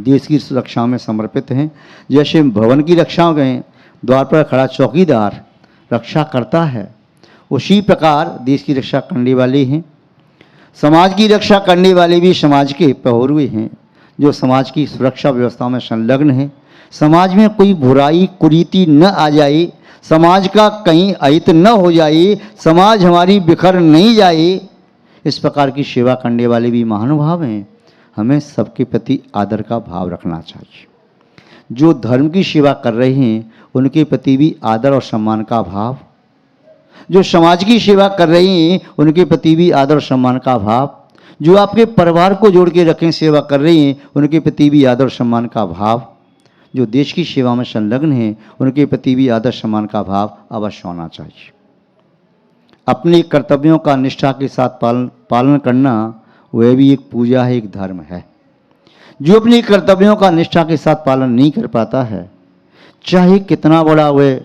देश की सुरक्षा में समर्पित हैं। जैसे भवन की रक्षा में द्वार पर खड़ा चौकीदार रक्षा करता है, उसी प्रकार देश की रक्षा करने वाले हैं। समाज की रक्षा करने वाले भी समाज के पहरुए हैं, जो समाज की सुरक्षा व्यवस्था में संलग्न हैं। समाज में कोई बुराई कुरीति न आ जाए, समाज का कहीं अहित न हो जाए, समाज हमारी बिखर नहीं जाए, इस प्रकार की सेवा करने वाले भी महानुभाव हैं। हमें सबके प्रति आदर का भाव रखना चाहिए। जो धर्म की सेवा कर रहे हैं उनके प्रति भी आदर और सम्मान का भाव, जो समाज की सेवा कर रहे हैं उनके प्रति भी आदर और सम्मान का भाव, जो आपके परिवार को जोड़ के रखें सेवा कर रहे हैं उनके प्रति भी आदर और सम्मान का भाव, जो देश की सेवा में संलग्न हैं उनके प्रति भी आदर सम्मान का भाव अवश्य होना चाहिए। अपने कर्तव्यों का निष्ठा के साथ पालन करना वह भी एक पूजा है, एक धर्म है। जो अपने कर्तव्यों का निष्ठा के साथ पालन नहीं कर पाता है, चाहे कितना बड़ा वह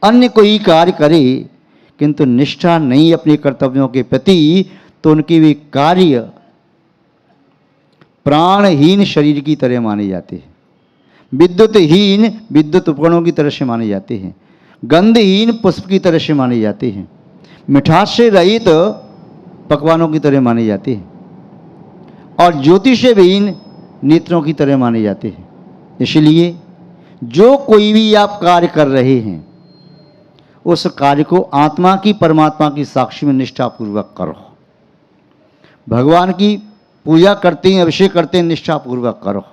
अन्य कोई कार्य करे, किंतु निष्ठा नहीं अपने कर्तव्यों के प्रति, तो उनके वे कार्य प्राणहीन शरीर की तरह माने जाते हैं, विद्युतहीन विद्युत उपकरणों की तरह से माने जाते हैं, गंधहीन पुष्प की तरह से माने जाते हैं, मिठास से रहित पकवानों की तरह माने जाते हैं, और ज्योति से विहीन नेत्रों की तरह माने जाते हैं। इसलिए जो कोई भी आप कार्य कर रहे हैं उस कार्य को आत्मा की परमात्मा की साक्षी में निष्ठापूर्वक करो। भगवान की पूजा करते हैं, अभिषेक करते हैं, निष्ठापूर्वक करो।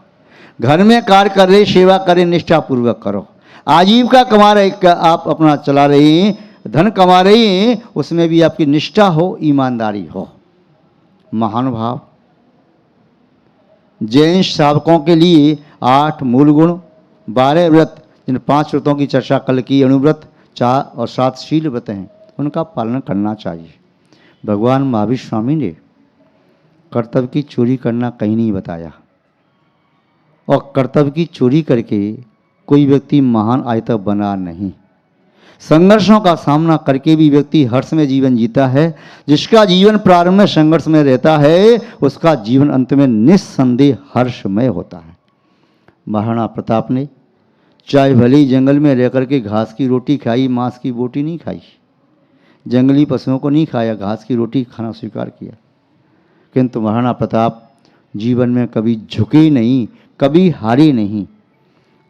घर में कार्य कर रहे, सेवा करें, निष्ठापूर्वक करो। आजीविका कमा रहे, आप अपना चला रहे हैं, धन कमा रहे हैं, उसमें भी आपकी निष्ठा हो, ईमानदारी हो। महानुभाव, जैन श्रावकों के लिए 8 मूल गुण, 12 व्रत, जिन 5 व्रतों की चर्चा कल की, अणुव्रत, 4 और 7 शील व्रत हैं, उनका पालन करना चाहिए। भगवान महावीर स्वामी ने कर्तव्य की चोरी करना कहीं नहीं बताया, और कर्तव्य की चोरी करके कोई व्यक्ति महान आज तक बना नहीं। संघर्षों का सामना करके भी व्यक्ति हर्ष में जीवन जीता है। जिसका जीवन प्रारंभ में संघर्ष में रहता है उसका जीवन अंत में निस्संदेह हर्षमय होता है। महाराणा प्रताप ने चाहे भले ही जंगल में रह करके घास की रोटी खाई, मांस की बोटी नहीं खाई, जंगली पशुओं को नहीं खाया, घास की रोटी खाना स्वीकार किया। किंतु महाराणा प्रताप जीवन में कभी झुके नहीं, कभी हारे नहीं।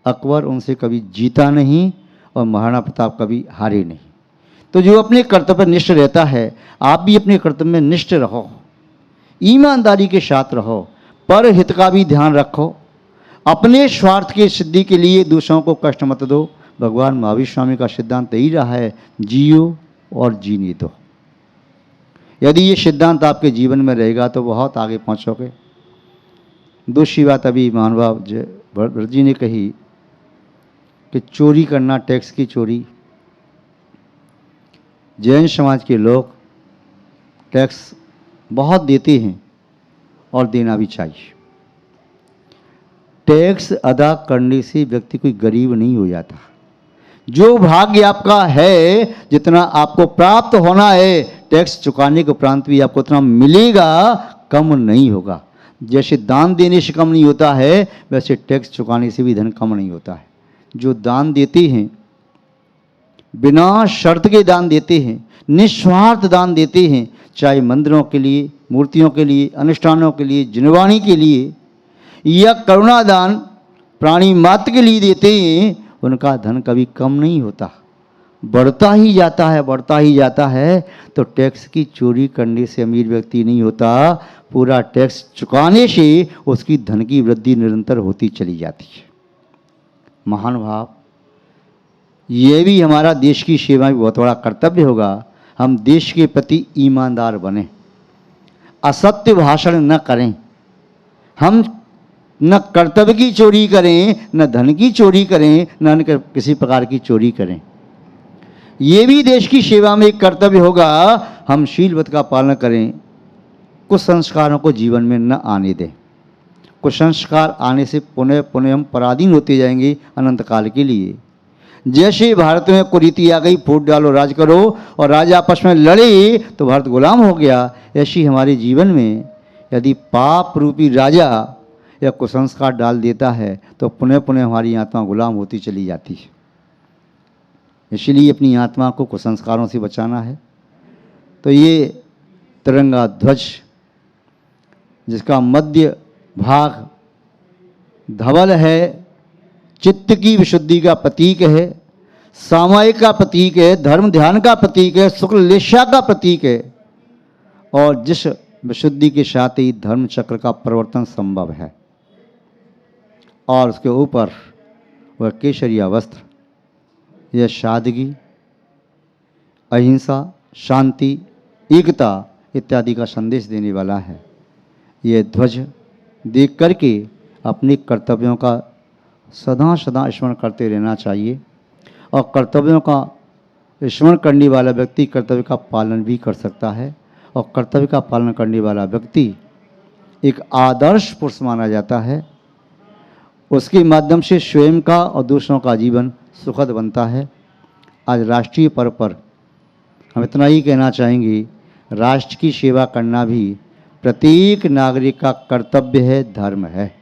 अकबर उनसे कभी जीता नहीं और महाराणा प्रताप कभी हारे नहीं। तो जो अपने कर्तव्य पर निष्ठ रहता है, आप भी अपने कर्तव्य में निष्ठ रहो, ईमानदारी के साथ रहो, पर हित का भी ध्यान रखो। अपने स्वार्थ की सिद्धि के लिए दूसरों को कष्ट मत दो। भगवान महावीर स्वामी का सिद्धांत यही रहा है, जियो और जीने दो। यदि ये सिद्धांत आपके जीवन में रहेगा तो बहुत आगे पहुंचोगे। दूसरी बात अभी महानुभाव भरत जी ने कही कि चोरी करना, टैक्स की चोरी। जैन समाज के लोग टैक्स बहुत देते हैं और देना भी चाहिए। टैक्स अदा करने से व्यक्ति कोई गरीब नहीं हो जाता। जो भाग्य आपका है, जितना आपको प्राप्त होना है, टैक्स चुकाने के उपरांत भी आपको उतना मिलेगा, कम नहीं होगा। जैसे दान देने से कम नहीं होता है, वैसे टैक्स चुकाने से भी धन कम नहीं होता है। जो दान देते हैं, बिना शर्त के दान देते हैं, निस्वार्थ दान देते हैं, चाहे मंदिरों के लिए, मूर्तियों के लिए, अनुष्ठानों के लिए, जिनवाणी के लिए, या करुणा दान प्राणी मात्र के लिए देते हैं, उनका धन कभी कम नहीं होता, बढ़ता ही जाता है, बढ़ता ही जाता है। तो टैक्स की चोरी करने से अमीर व्यक्ति नहीं होता, पूरा टैक्स चुकाने से उसकी धन की वृद्धि निरंतर होती चली जाती है। महानुभाव, ये भी हमारा देश की सेवा में बहुत बड़ा कर्तव्य होगा। हम देश के प्रति ईमानदार बने, असत्य भाषण न करें, हम न कर्तव्य की चोरी करें, न धन की चोरी करें, न किसी प्रकार की चोरी करें। ये भी देश की सेवा में एक कर्तव्य होगा। हम शीलवत का पालन करें, कुछ संस्कारों को जीवन में न आने दें। कुछ संस्कार आने से पुनः पुनः हम पराधीन होते जाएंगे अनंत काल के लिए। जैसे भारत में कुरीति आ गई, फूट डालो राज करो, और राजा आपस में लड़े तो भारत गुलाम हो गया। ऐसी हमारे जीवन में यदि पाप रूपी राजा या कुसंस्कार डाल देता है तो पुनः पुनः हमारी आत्मा गुलाम होती चली जाती है। इसलिए अपनी आत्मा को कुसंस्कारों से बचाना है। तो ये तिरंगा ध्वज जिसका मध्य भाग धवल है, चित्त की विशुद्धि का प्रतीक है, सामायिक का प्रतीक है, धर्म ध्यान का प्रतीक है, शुक्ल लेशा का प्रतीक है, और जिस विशुद्धि के साथ ही धर्म चक्र का परिवर्तन संभव है। और उसके ऊपर वह केसरिया वस्त्र, यह सादगी, अहिंसा, शांति, एकता इत्यादि का संदेश देने वाला है। यह ध्वज देख करके अपने कर्तव्यों का सदा सदा स्मरण करते रहना चाहिए, और कर्तव्यों का स्मरण करने वाला व्यक्ति कर्तव्य का पालन भी कर सकता है, और कर्तव्य का पालन करने वाला व्यक्ति एक आदर्श पुरुष माना जाता है। उसके माध्यम से स्वयं का और दूसरों का जीवन सुखद बनता है। आज राष्ट्रीय पर्व पर हम इतना ही कहना चाहेंगे, राष्ट्र की सेवा करना भी प्रत्येक नागरिक का कर्तव्य है, धर्म है।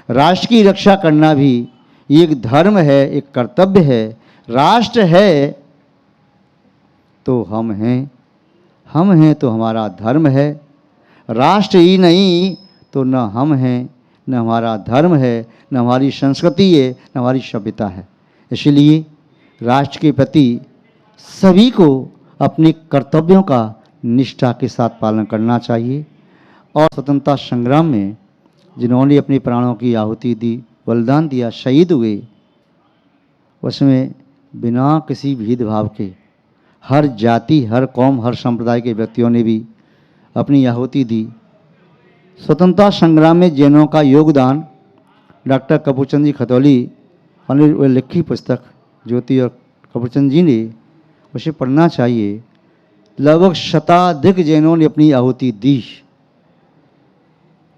राष्ट्र की रक्षा करना भी एक धर्म है, एक कर्तव्य है। राष्ट्र है तो हम हैं तो हमारा धर्म है। राष्ट्र ही नहीं तो न हम हैं, न हमारा धर्म है, न हमारी संस्कृति है, न हमारी सभ्यता है। इसलिए राष्ट्र के प्रति सभी को अपने कर्तव्यों का निष्ठा के साथ पालन करना चाहिए। और स्वतंत्रता संग्राम में जिन्होंने अपने प्राणों की आहुति दी, बलिदान दिया, शहीद हुए, उसमें बिना किसी भेदभाव के हर जाति, हर कौम, हर संप्रदाय के व्यक्तियों ने भी अपनी आहुति दी। स्वतंत्रता संग्राम में जैनों का योगदान डॉक्टर कपूरचंद जी खतौली और लिखी पुस्तक ज्योति और कपूरचंद जी ने, उसे पढ़ना चाहिए। लगभग शताधिक जैनों ने अपनी आहुति दी।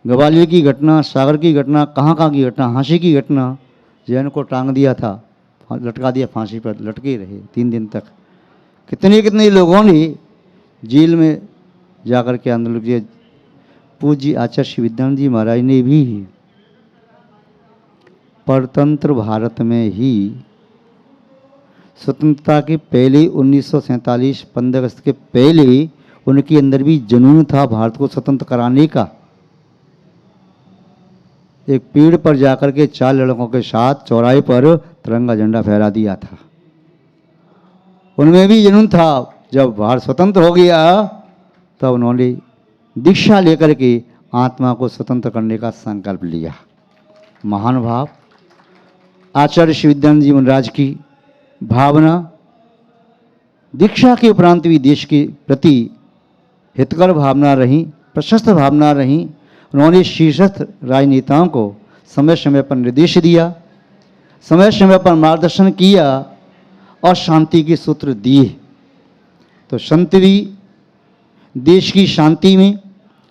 ग्वालियर की घटना, सागर की घटना, कहाँ की घटना, हाँसी की घटना, जैन को टांग दिया था, लटका दिया, फांसी पर लटके रहे 3 दिन तक। कितने लोगों ने जेल में जाकर के आंदोलन किया। पूज्य आचार्य श्री विद्यानंद जी महाराज ने भी परतंत्र भारत में ही स्वतंत्रता के पहले 1947 15 अगस्त के पहले उनके अंदर भी जुनून था भारत को स्वतंत्र कराने का। एक पेड़ पर जाकर के 4 लड़कों के साथ चौराहे पर तिरंगा झंडा फहरा दिया था। उनमें भी जुनून था। जब भारत स्वतंत्र हो गया तब उन्होंने दीक्षा लेकर के आत्मा को स्वतंत्र करने का संकल्प लिया। महान भाव आचार्य श्री विद्यानंद जी महाराज की भावना दीक्षा के उपरांत भी देश के प्रति हितकर भावना रही, प्रशस्त भावना रही। उन्होंने शीर्षस्थ राजनेताओं को समय समय पर निर्देश दिया, समय समय पर मार्गदर्शन किया और शांति के सूत्र दिए। तो संत भी देश की शांति में,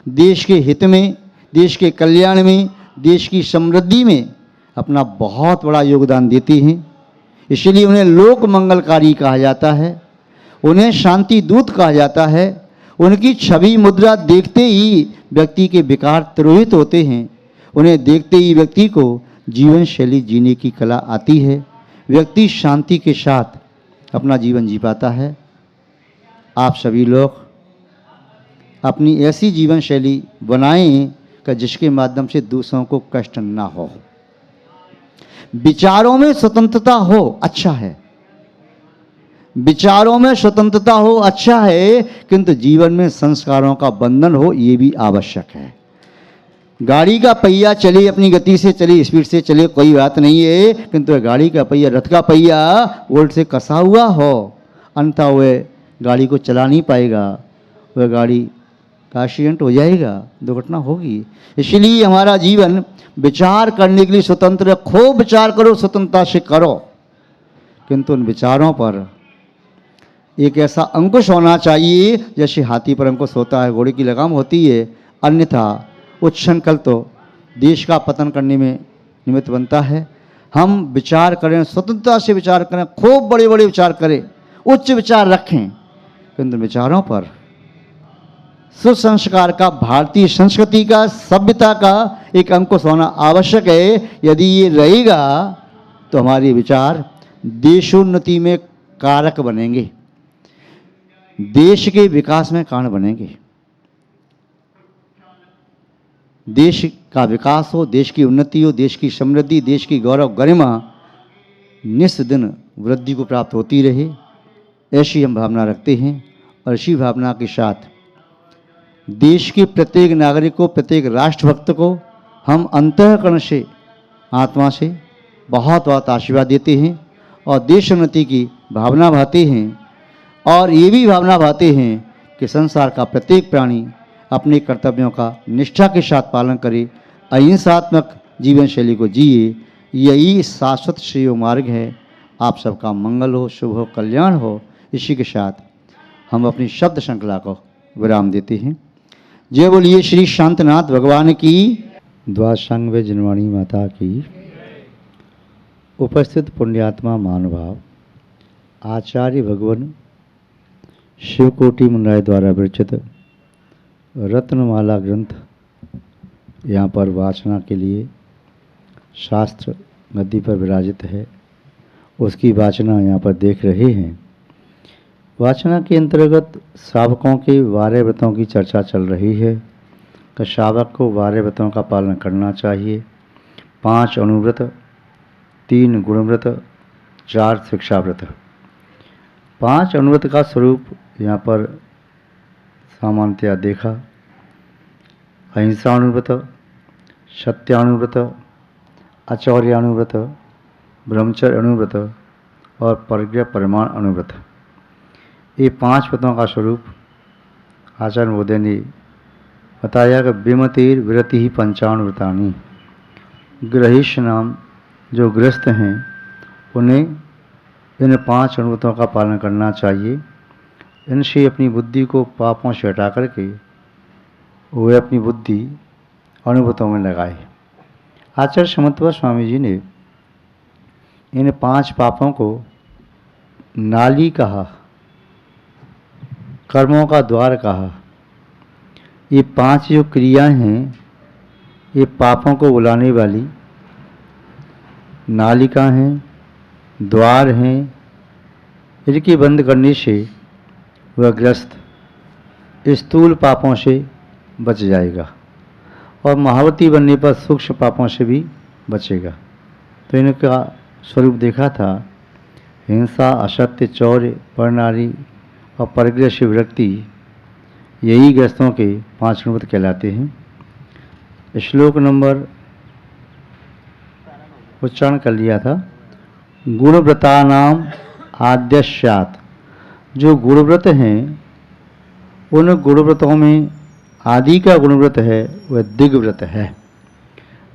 देश के हित में, देश के कल्याण में, देश की समृद्धि में अपना बहुत बड़ा योगदान देते हैं। इसलिए उन्हें लोक मंगलकारी कहा जाता है, उन्हें शांति दूत कहा जाता है। उनकी छवि मुद्रा देखते ही व्यक्ति के विकार तिरोहित होते हैं। उन्हें देखते ही व्यक्ति को जीवन शैली जीने की कला आती है। व्यक्ति शांति के साथ अपना जीवन जी पाता है। आप सभी लोग अपनी ऐसी जीवन शैली बनाएं कि जिसके माध्यम से दूसरों को कष्ट ना हो। विचारों में स्वतंत्रता हो, अच्छा है, विचारों में स्वतंत्रता हो, अच्छा है, किंतु जीवन में संस्कारों का बंधन हो, ये भी आवश्यक है। गाड़ी का पहिया चले, अपनी गति से चले, स्पीड से चले, कोई बात नहीं है, किंतु गाड़ी का पहिया, रथ का पहिया वोल्ट से कसा हुआ हो, अन्यथा वह गाड़ी को चला नहीं पाएगा, वह गाड़ी का एक्सीडेंट हो जाएगा, दुर्घटना होगी। इसलिए हमारा जीवन विचार करने के लिए स्वतंत्र है। खूब विचार करो, स्वतंत्रता से करो, किंतु उन विचारों पर एक ऐसा अंकुश होना चाहिए जैसे हाथी पर अंकुश होता है, घोड़े की लगाम होती है, अन्यथा उच्छृंखल तो देश का पतन करने में निमित्त बनता है। हम विचार करें, स्वतंत्रता से विचार करें, खूब बड़े बड़े विचार करें, उच्च विचार रखें, किंतु विचारों पर सुसंस्कार का, भारतीय संस्कृति का, सभ्यता का एक अंकुश होना आवश्यक है। यदि ये रहेगा तो हमारे विचार देशोन्नति में कारक बनेंगे, देश के विकास में कारण बनेंगे। देश का विकास हो, देश की उन्नति हो, देश की समृद्धि, देश की गौरव गरिमा निस दिन वृद्धि को प्राप्त होती रहे, ऐसी हम भावना रखते हैं। और इसी भावना के साथ देश के प्रत्येक नागरिक को, प्रत्येक राष्ट्रभक्त को हम अंतःकरण से, आत्मा से बहुत बहुत आशीर्वाद देते हैं और देशोन्नति की भावना भाते हैं। और ये भी भावना भाते हैं कि संसार का प्रत्येक प्राणी अपने कर्तव्यों का निष्ठा के साथ पालन करे, अहिंसात्मक जीवन शैली को जिए। यही शाश्वत श्रेय मार्ग है। आप सबका मंगल हो, शुभ हो, कल्याण हो। इसी के साथ हम अपनी शब्द श्रृंखला को विराम देते हैं। जय बोलिए श्री शांतनाथ भगवान की, द्वादशांग जनवाणी माता की। उपस्थित पुण्यात्मा महानुभाव, आचार्य भगवान शिवकोटि मुंडाई द्वारा विरचित रत्नमाला ग्रंथ यहाँ पर वाचना के लिए शास्त्र गद्दी पर विराजित है, उसकी वाचना यहाँ पर देख रहे हैं। वाचना के अंतर्गत शावकों के 12 व्रतों की चर्चा चल रही है कि शावक को 12 व्रतों का पालन करना चाहिए। 5 अनुव्रत, 3 गुणव्रत, 4 शिक्षाव्रत। 5 अनुव्रत का स्वरूप यहाँ पर सामान्यतया देखा। अहिंसानुव्रत, सत्यानुव्रत, आचौर्यानुव्रत, ब्रह्मचर्य अनुव्रत और परिग्रह परिमाण अनुव्रत, ये 5 व्रतों का स्वरूप आचार्य महोदय ने बताया कि विमतिर विरति ही पंचानुव्रतानि। गृहिष्ठ नाम जो गृहस्थ हैं उन्हें इन 5 अनुव्रतों का पालन करना चाहिए। इनसे अपनी बुद्धि को पापों से हटा करके वे अपनी बुद्धि अनुव्रतों में लगाए। आचार्य समत्व स्वामी जी ने इन 5 पापों को नाली कहा, कर्मों का द्वार कहा। ये 5 जो क्रियाएं हैं ये पापों को बुलाने वाली नालिका हैं, द्वार हैं। इनके बंद करने से वह ग्रस्त स्थूल पापों से बच जाएगा और महावती बनने पर सूक्ष्म पापों से भी बचेगा। तो इनका स्वरूप देखा था हिंसा, असत्य, चौर्य, परनारी और परिग्रह से विरक्ति। यही ग्रस्तों के 5 अनुव्रत कहलाते हैं। श्लोक नंबर उच्चारण कर लिया था। गुणव्रतानाम आद्यस्यात्। जो गुणव्रत हैं उन गुणव्रतों में आदि का गुणव्रत है वह दिग्व्रत है।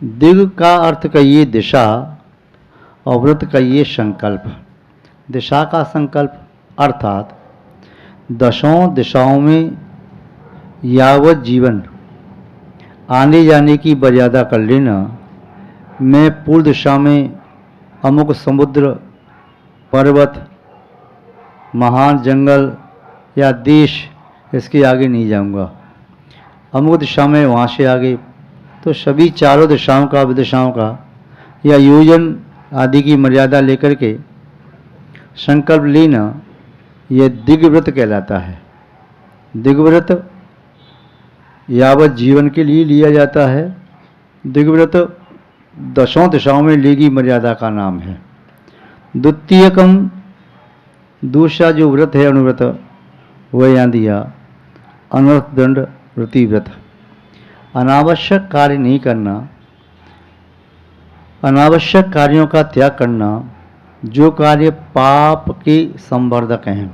दिग का अर्थ कहिए दिशा और व्रत कहिए संकल्प। दिशा का संकल्प अर्थात 10 दिशाओं में यावत जीवन आने जाने की मर्यादा कर लेना। मैं पूर्व दिशा में अमुक समुद्र, पर्वत, महान जंगल या देश, इसके आगे नहीं जाऊंगा। अमुक दिशा में वहाँ से आगे, तो सभी चारों दिशाओं का, विदिशाओं का या योजन आदि की मर्यादा लेकर के संकल्प लेना, यह दिग्व्रत कहलाता है। दिग्व्रत यावत जीवन के लिए लिया जाता है। दिग्व्रत 10 दिशाओं में लेगी मर्यादा का नाम है। द्वितीयकम, दूसरा जो व्रत है अनुव्रत, वह यहाँ दिया अनर्थ दंड व्रति व्रत। अनावश्यक कार्य नहीं करना, अनावश्यक कार्यों का त्याग करना। जो कार्य पाप के संवर्धक हैं,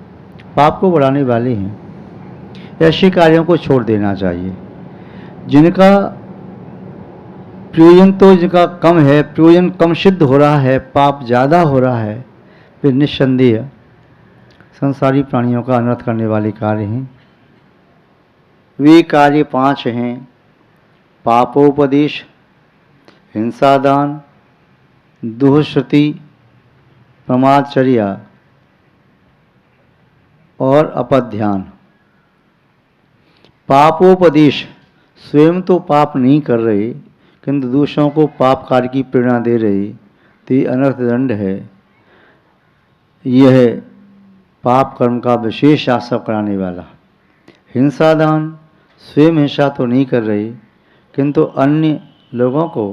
पाप को बढ़ाने वाले हैं, ऐसे कार्यों को छोड़ देना चाहिए। जिनका प्रयोजन तो जिनका कम है, प्रयोजन कम सिद्ध हो रहा है, पाप ज़्यादा हो रहा है, फिर निस्संदेह संसारी प्राणियों का अनर्थ करने वाले कार्य हैं। वे कार्य 5 हैं। पापोपदेश, हिंसादान, दुःश्रुति, प्रमादचर्या और अपध्यान। पापोपदेश, स्वयं तो पाप नहीं कर रहे किंतु दूसरों को पाप कार्य की प्रेरणा दे रहे, तो ये अनर्थ दंड है। यह पाप कर्म का विशेष आश्रय कराने वाला। हिंसा दान, स्वयं हिंसा तो नहीं कर रहे किंतु अन्य लोगों को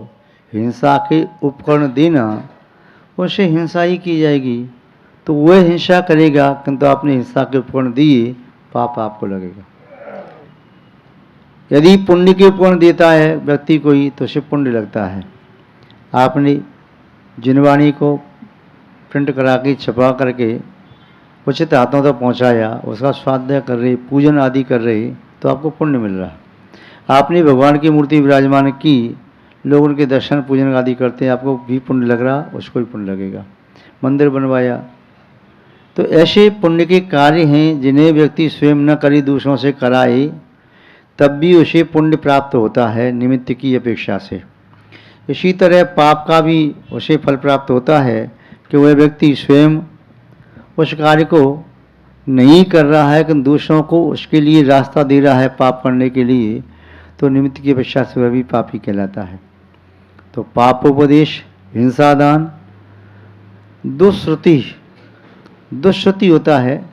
हिंसा के उपकरण देना, उससे हिंसा ही की जाएगी, तो वह हिंसा करेगा किंतु आपने हिंसा के उपकरण दिए, पाप आपको लगेगा। यदि पुण्य के उपकरण देता है व्यक्ति कोई तो उसे पुण्य लगता है। आपने जिनवाणी को प्रिंट करा के छपा करके उचित हाथों तक पहुंचाया, उसका स्वाध्याय कर रहे, पूजन आदि कर रहे, तो आपको पुण्य मिल रहा है। आपने भगवान की मूर्ति विराजमान की, लोग उनके दर्शन पूजन आदि करते हैं, आपको भी पुण्य लग रहा, उसको भी पुण्य लगेगा। मंदिर बनवाया, तो ऐसे पुण्य के कार्य हैं जिन्हें व्यक्ति स्वयं न करे, दूसरों से कराए, तब भी उसे पुण्य प्राप्त होता है निमित्त की अपेक्षा से। इसी तरह पाप का भी उसे फल प्राप्त होता है कि वह व्यक्ति स्वयं उस कार्य को नहीं कर रहा है कि दूसरों को उसके लिए रास्ता दे रहा है पाप करने के लिए, तो निमित्त की अपेक्षा से वह भी पापी कहलाता है। तो पापोपदेश, हिंसा दान, दुष्श्रुति, दुष्श्रुति होता है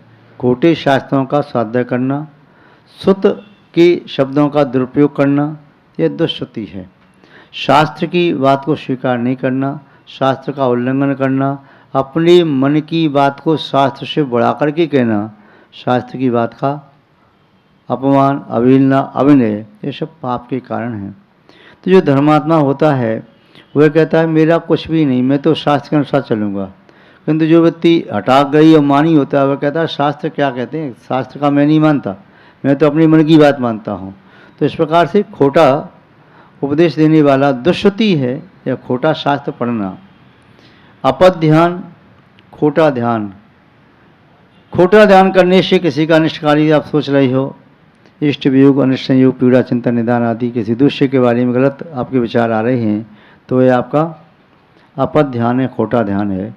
खोटे शास्त्रों का स्वाध्याय करना, सुत के शब्दों का दुरुपयोग करना, यह दुष्श्रुति है। शास्त्र की बात को स्वीकार नहीं करना, शास्त्र का उल्लंघन करना, अपने मन की बात को शास्त्र से बढ़ा करके कहना, शास्त्र की बात का अपमान, अवहेलना, अविनय, ये सब पाप के कारण हैं। तो जो धर्मात्मा होता है वह कहता है मेरा कुछ भी नहीं, मैं तो शास्त्र के अनुसार चलूँगा। किंतु जो व्यक्ति हठाग्रही और मानी होता है वह कहता है शास्त्र क्या कहते हैं, शास्त्र का मैं नहीं मानता, मैं तो अपने मन की बात मानता हूँ। तो इस प्रकार से खोटा उपदेश देने वाला दुष्श्रुति है या खोटा शास्त्र पढ़ना। अपध्यान, खोटा ध्यान, खोटा ध्यान करने से किसी का अनिष्टकारी आप सोच रहे हो, इष्ट वियोग, अनिष्ट संयोग, पीड़ा, चिंतन, निदान आदि किसी दूसरे के बारे में गलत आपके विचार आ रहे हैं, तो यह आपका अपध्यान है, खोटा ध्यान है।